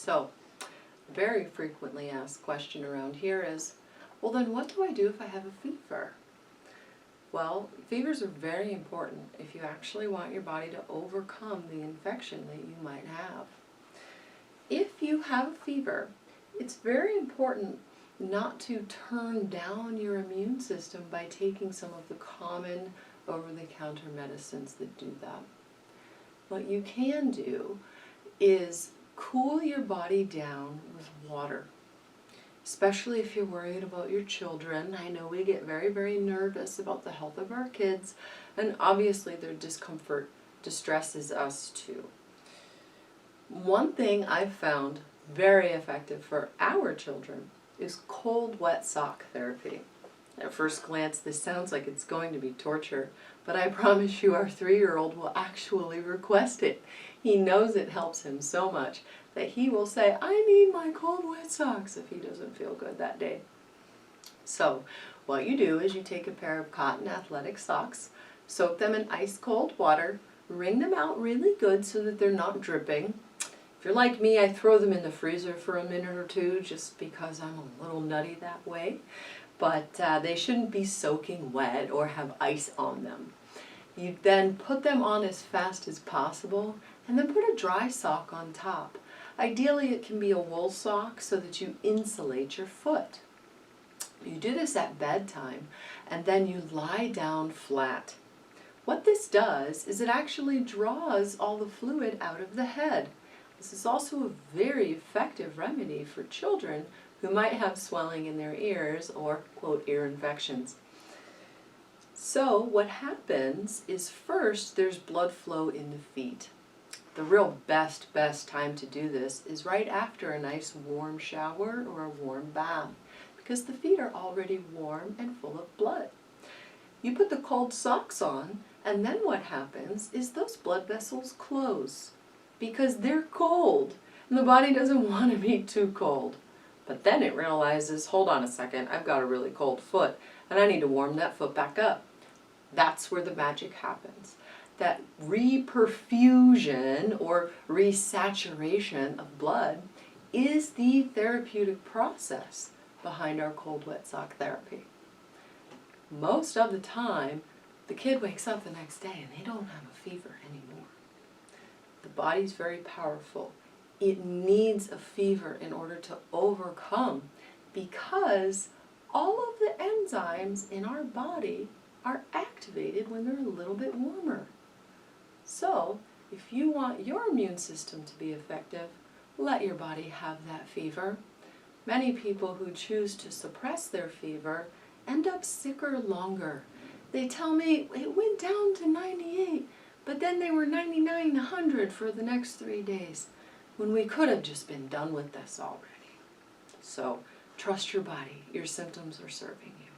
So, a very frequently asked question around here is, well then what do I do if I have a fever? Well, fevers are very important if you actually want your body to overcome the infection that you might have. If you have a fever, it's very important not to turn down your immune system by taking some of the common over-the-counter medicines that do that. What you can do is cool your body down with water, especially if you're worried about your children. I know we get very, very nervous about the health of our kids, and obviously their discomfort distresses us too. One thing I've found very effective for our children is cold, wet sock therapy. At first glance, this sounds like it's going to be torture, but I promise you our 3-year-old will actually request it. He knows it helps him so much that he will say, I need my cold, wet socks if he doesn't feel good that day. So what you do is you take a pair of cotton athletic socks, soak them in ice cold water, wring them out really good so that they're not dripping. If you're like me, I throw them in the freezer for a minute or two just because I'm a little nutty that way. But they shouldn't be soaking wet or have ice on them. You then put them on as fast as possible and then put a dry sock on top. Ideally it can be a wool sock so that you insulate your foot. You do this at bedtime and then you lie down flat. What this does is it actually draws all the fluid out of the head. This is also a very effective remedy for children who might have swelling in their ears or, quote, ear infections. So what happens is first there's blood flow in the feet. The real best time to do this is right after a nice warm shower or a warm bath because the feet are already warm and full of blood. You put the cold socks on and then what happens is those blood vessels close because they're cold and the body doesn't want to be too cold. But then it realizes, hold on a second, I've got a really cold foot and I need to warm that foot back up. That's where the magic happens. That reperfusion or resaturation of blood is the therapeutic process behind our cold wet sock therapy. Most of the time, the kid wakes up the next day and they don't have a fever anymore. The body's very powerful. It needs a fever in order to overcome because all of the enzymes in our body are activated when they're a little bit warmer. So, if you want your immune system to be effective, let your body have that fever. Many people who choose to suppress their fever end up sicker longer. They tell me it went down to 98, but then they were 99, 100 for the next 3 days, when we could have just been done with this already. So, trust your body. Your symptoms are serving you.